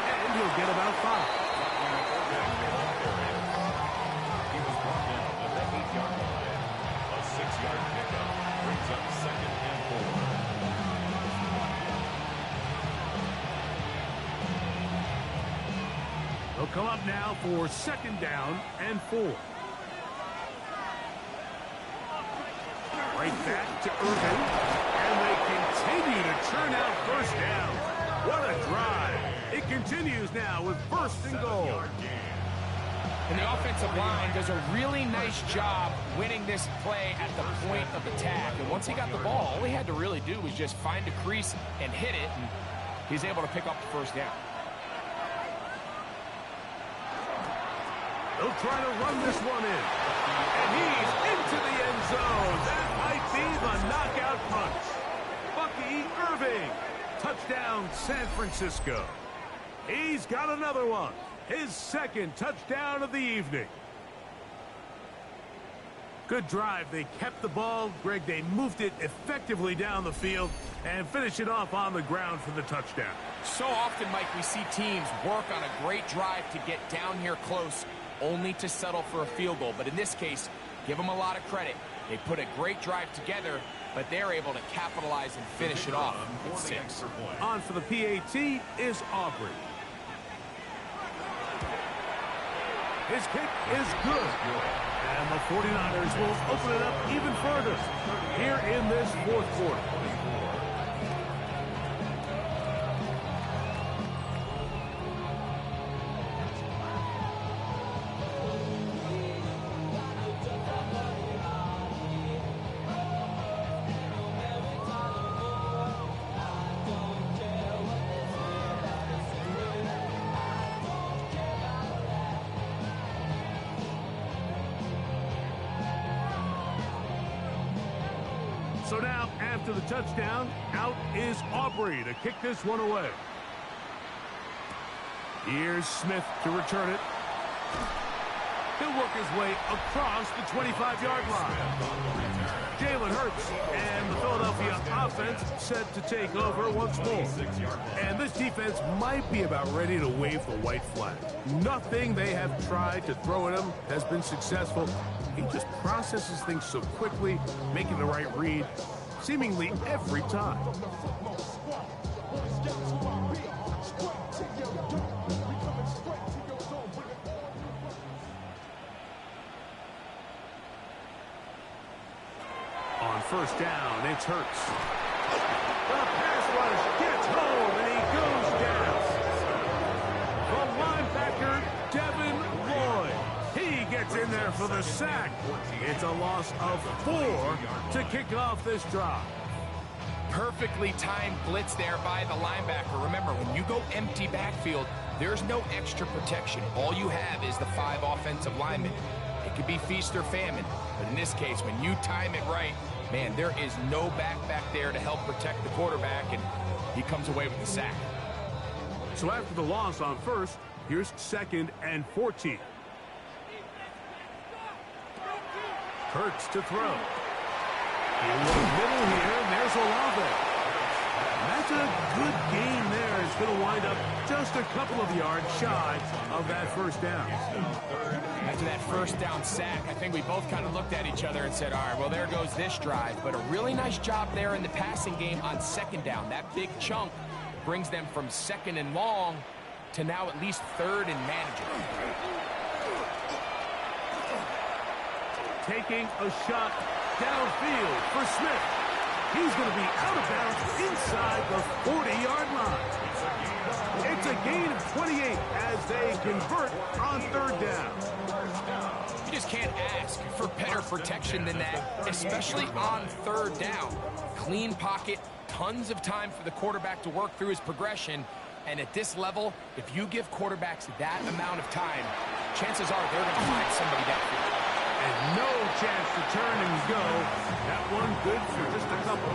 And he'll get about 5. He was brought down at the 8-yard line. A 6-yard pickup brings up 2nd and 4. They'll come up now for 2nd down and 4. Right back to Irving. And they continue to churn out first down. What a drive. It continues now with 1st and goal. And the offensive line does a really nice job winning this play at the point of attack. And once he got the ball, all he had to really do was just find a crease and hit it. And he's able to pick up the first down. They'll try to run this one in. And he's into the end zone. That might be the knockout punch. Bucky Irving. Touchdown, San Francisco. He's got another one. His 2nd touchdown of the evening. Good drive. They kept the ball. Greg, they moved it effectively down the field and finished it off on the ground for the touchdown. So often, Mike, we see teams work on a great drive to get down here close, only to settle for a field goal. But in this case, give them a lot of credit. They put a great drive together, but they're able to capitalize and finish it off at 6. On for the PAT is Aubrey. His kick is good. And the 49ers will open it up even further here in this 4th quarter. So now, after the touchdown, out is Aubrey to kick this one away. Here's Smith to return it. He'll work his way across the 25-yard line. Jalen Hurts and the Philadelphia offense set to take over once more. And this defense might be about ready to wave the white flag. Nothing they have tried to throw at him has been successful. He just processes things so quickly, making the right read, seemingly every time. On 1st down, it's Hurts. The pass rush gets home, and he goes down. The linebacker, Devin Lloyd. He gets in there for the sack. It's a loss of 4 to kick off this drive. Perfectly timed blitz there by the linebacker. Remember, when you go empty backfield, there's no extra protection. All you have is the 5 offensive linemen. It could be feast or famine, but in this case, when you time it right, man, there is no back there to help protect the quarterback, and he comes away with the sack. So after the loss on 1st, here's 2nd and 14. Hurts to throw. In the middle here, and there's Olave. That's a good game there. It's going to wind up just a couple of yards shy of that first down. After that first down sack, I think we both kind of looked at each other and said, all right, well, there goes this drive. But a really nice job there in the passing game on 2nd down. That big chunk brings them from 2nd and long to now at least 3rd and manageable. Taking a shot downfield for Smith. He's going to be out of bounds inside the 40-yard line. It's a gain of 28 as they convert on third down. You just can't ask for better protection than that, especially on third down. Clean pocket, tons of time for the quarterback to work through his progression. And at this level, if you give quarterbacks that amount of time, chances are they're going to find somebody downfield. And no chance to turn and go. That one good for just a couple.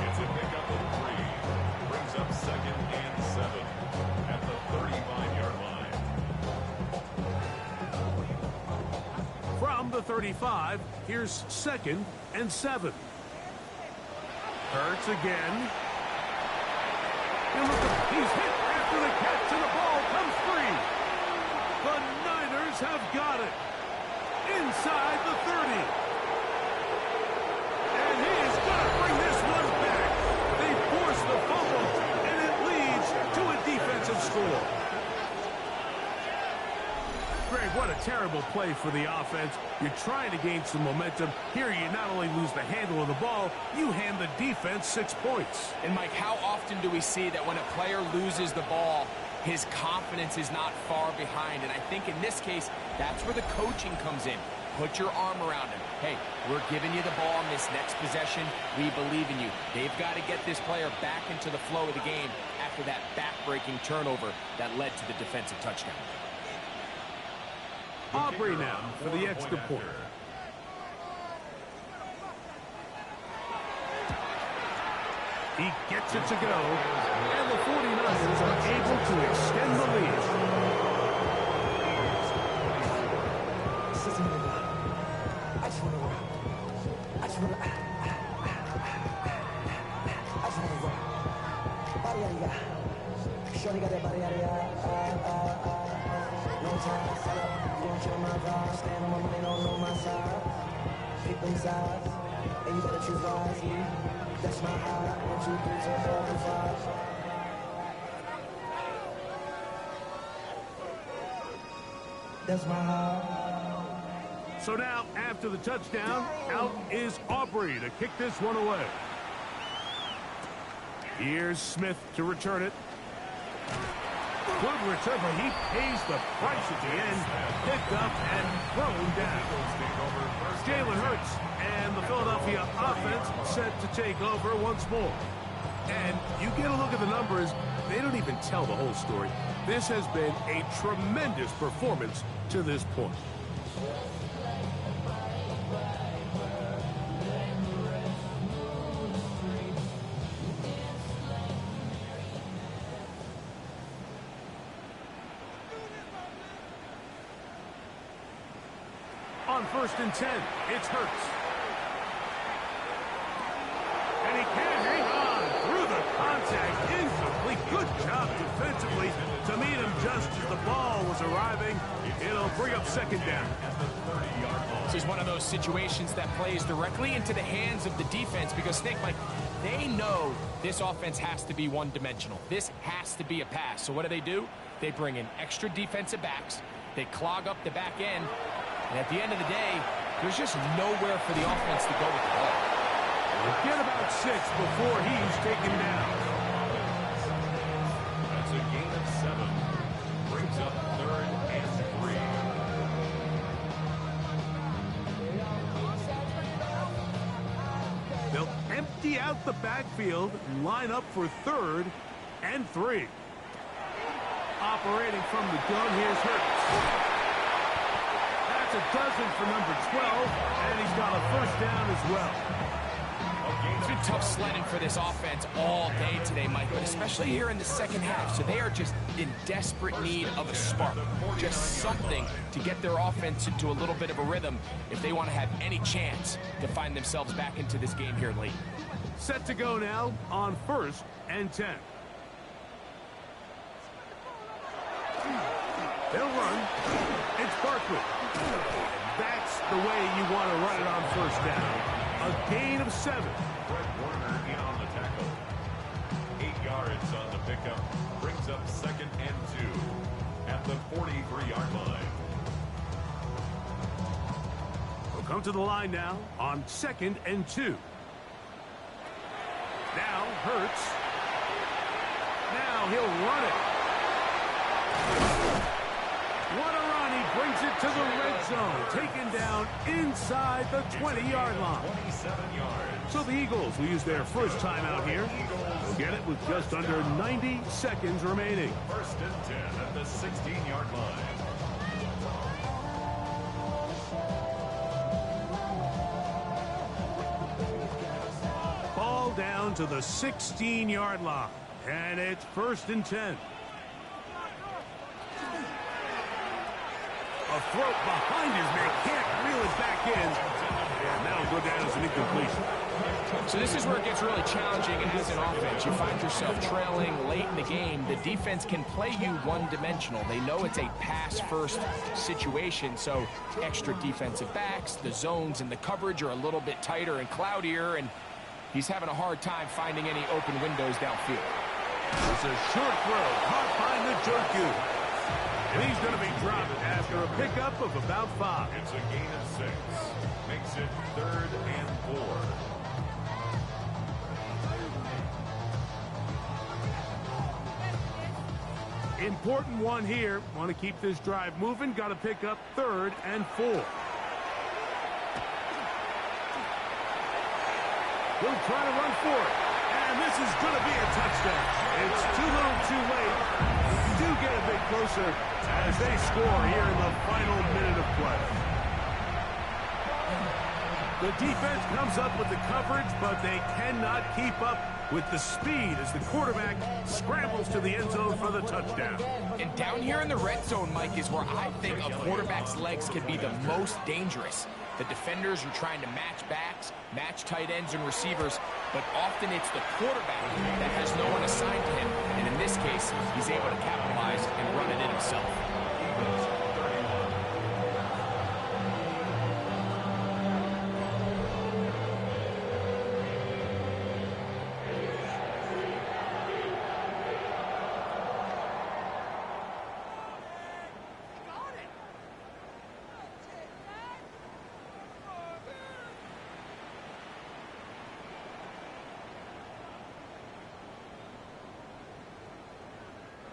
It's a pickup of 3. Brings up second and 7 at the 35-yard line. From the 35, here's second and 7. Hurts again. He's hit after the catch and the ball comes free. The Niners have got it inside the 30. And he is going to bring this one back. They force the fumble, and it leads to a defensive score. Greg, what a terrible play for the offense. You're trying to gain some momentum. Here you not only lose the handle of the ball, you hand the defense 6 points. And Mike, how often do we see that when a player loses the ball, his confidence is not far behind? And I think in this case, that's where the coaching comes in. Put your arm around him. Hey, we're giving you the ball on this next possession. We believe in you. They've got to get this player back into the flow of the game after that back-breaking turnover that led to the defensive touchdown. Aubrey now for the extra point. He gets it to go, and the 49ers are able to extend the lead. Shorty got that body out of no time, you don't show my vibe. Stand on my money, don't know my side. Pick them sides, and you better choose wisely. That's my high. 1, 2, 3, 4, 5. That's my high. So now, after the touchdown, out is Aubrey to kick this one away. Here's Smith to return it. Good return, but he pays the price at the end. Picked up and thrown down. Jalen Hurts and the Philadelphia offense set to take over once more. And you get a look at the numbers, they don't even tell the whole story. This has been a tremendous performance to this point. On 1st and 10, it's Hurts. And he can't hang on through the contact. Incomplete. Good job defensively to meet him just as the ball was arriving. It'll bring up second down. This is one of those situations that plays directly into the hands of the defense because think, Mike, they know this offense has to be one-dimensional. This has to be a pass. So what do? They bring in extra defensive backs. They clog up the back end. And at the end of the day, there's just nowhere for the offense to go with the ball. We'll get about 6 before he's taken down. That's a gain of 7. Brings up 3rd and 3. They'll empty out the backfield and line up for 3rd and 3. Operating from the gun, here's Hurts. A dozen for number 12, and he's got a 1st down as well. It's been tough sledding for this offense all day today, Mike, but especially here in the second half. So they are just in desperate need of a spark, just something to get their offense into a little bit of a rhythm if they want to have any chance to find themselves back into this game here late. Set to go now on 1st and 10. They'll run. It's Barkley. That's the way you want to run it on 1st down. A gain of 7. Fred Warner in on the tackle. 8 yards on the pickup. Brings up 2nd and 2 at the 43-yard line. We'll come to the line now on 2nd and 2. hurts. Now he'll run it. What a run. He brings it to the red zone. Taken down inside the 20-yard line. 27 yards. So the Eagles will use their first timeout here. They'll get it with just under 90 seconds remaining. First and 10 at the 16-yard line. Ball down to the 16-yard line. And it's first and 10. A throw behind his man. Can't reel it back in. And that'll go down as an incompletion. So this is where it gets really challenging as an offense. You find yourself trailing late in the game. The defense can play you one-dimensional. They know it's a pass-first situation, so extra defensive backs, the zones and the coverage are a little bit tighter and cloudier, and he's having a hard time finding any open windows downfield. It's a short throw, caught by Njoku. And he's going to be dropped after a pickup of about 5. It's a gain of 6. Makes it 3rd and 4. Important one here. Want to keep this drive moving. Got to pick up 3rd and 4. He'll try to run for it. And this is going to be a touchdown. It's too little too late. Do get a bit closer as they score here in the final minute of play. The defense comes up with the coverage, but they cannot keep up with the speed as the quarterback scrambles to the end zone for the touchdown. And down here in the red zone, Mike, is where I think a quarterback's legs can be the most dangerous. The defenders are trying to match backs, match tight ends and receivers, but often it's the quarterback that has no one assigned to him. And in this case, he's able to capitalize and run it in himself.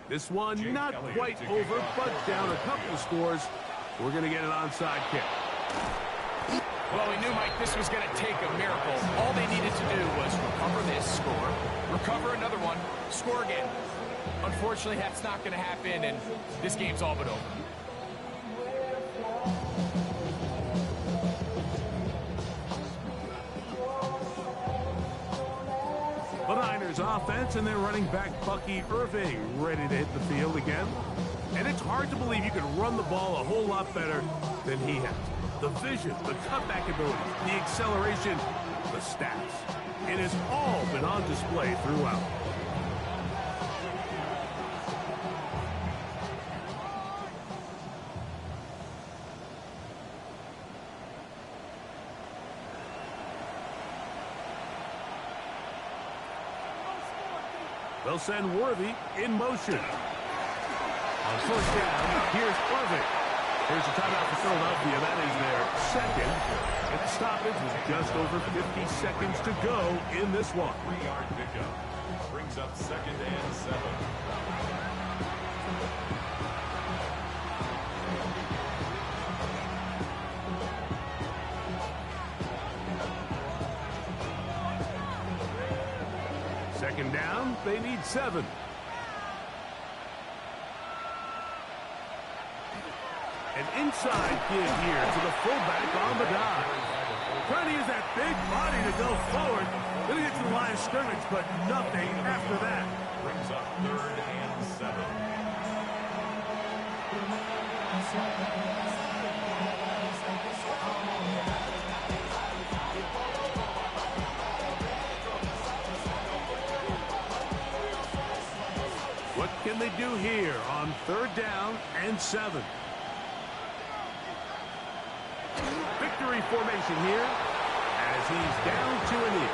This one not quite over, but down a couple of scores. We're going to get an onside kick. Well, we knew, Mike, this was going to take a miracle. All they needed to do was recover this, score, recover another one, score again. Unfortunately, that's not going to happen, and this game's all but over. The Niners offense, and their running back Bucky Irving ready to hit the field again. And it's hard to believe you can run the ball a whole lot better than he has. The vision, the cutback ability, the acceleration, the stats. It has all been on display throughout. They'll send Worthy in motion. On first down, here's Irving. Here's a timeout for Philadelphia. That is their second. And the stoppage with just over 50 seconds to go in this one. 3-yard pickup. Brings up 2nd and 7. Second down, they need 7. An inside give here to the fullback on the dive. Trying to use that big body to go forward. Going to get to the line of scrimmage, but nothing after that. Brings up 3rd and 7. What can they do here on 3rd down and 7? Victory formation here as he's down to a knee.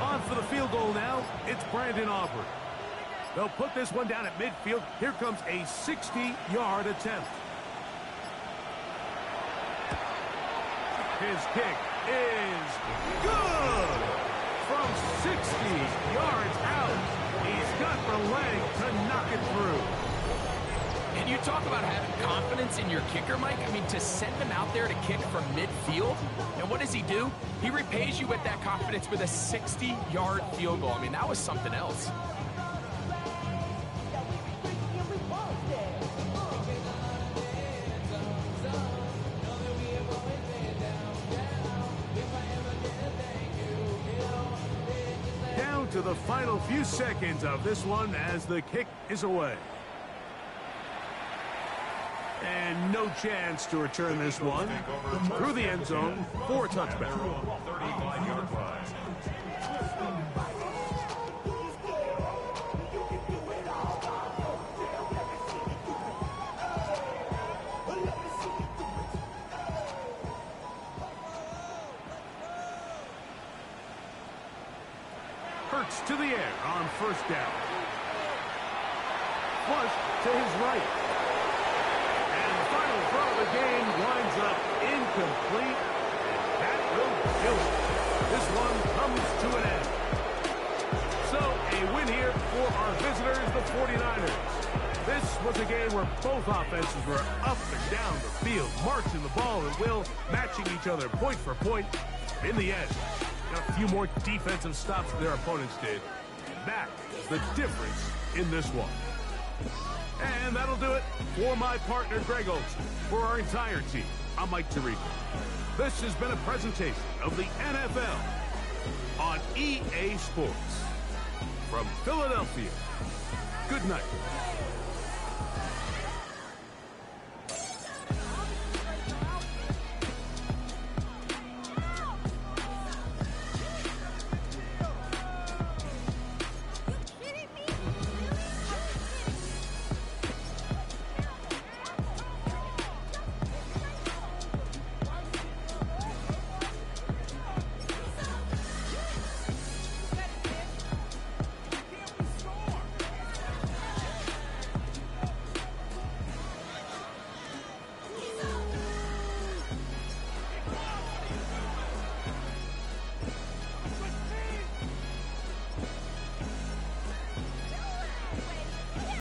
On for the field goal goal now. It's Brandon Aubrey. They'll put this one down at midfield. Here comes a 60-yard attempt. His kick is good! From 60 yards out, he's got the leg to knock it through. And you talk about having confidence in your kicker, Mike. I mean, to send him out there to kick from midfield, and what does he do? He repays you with that confidence with a 60-yard field goal. I mean, that was something else. Down to the final few seconds of this one as the kick is away. And no chance to return this one through the end zone for a touchback. 35-yard line. Hurts to the air on first down. Flush to his right. And the final throw of the game winds up incomplete. That will do it. This one comes to an end. So a win here for our visitors, the 49ers. This was a game where both offenses were up and down the field, marching the ball at will, matching each other point for point. In the end, got a few more defensive stops than their opponents did. That's the difference in this one. And that'll do it for my partner, Greg Olson. For our entire team, I'm Mike Tirico. This has been a presentation of the NFL on EA Sports. From Philadelphia, good night.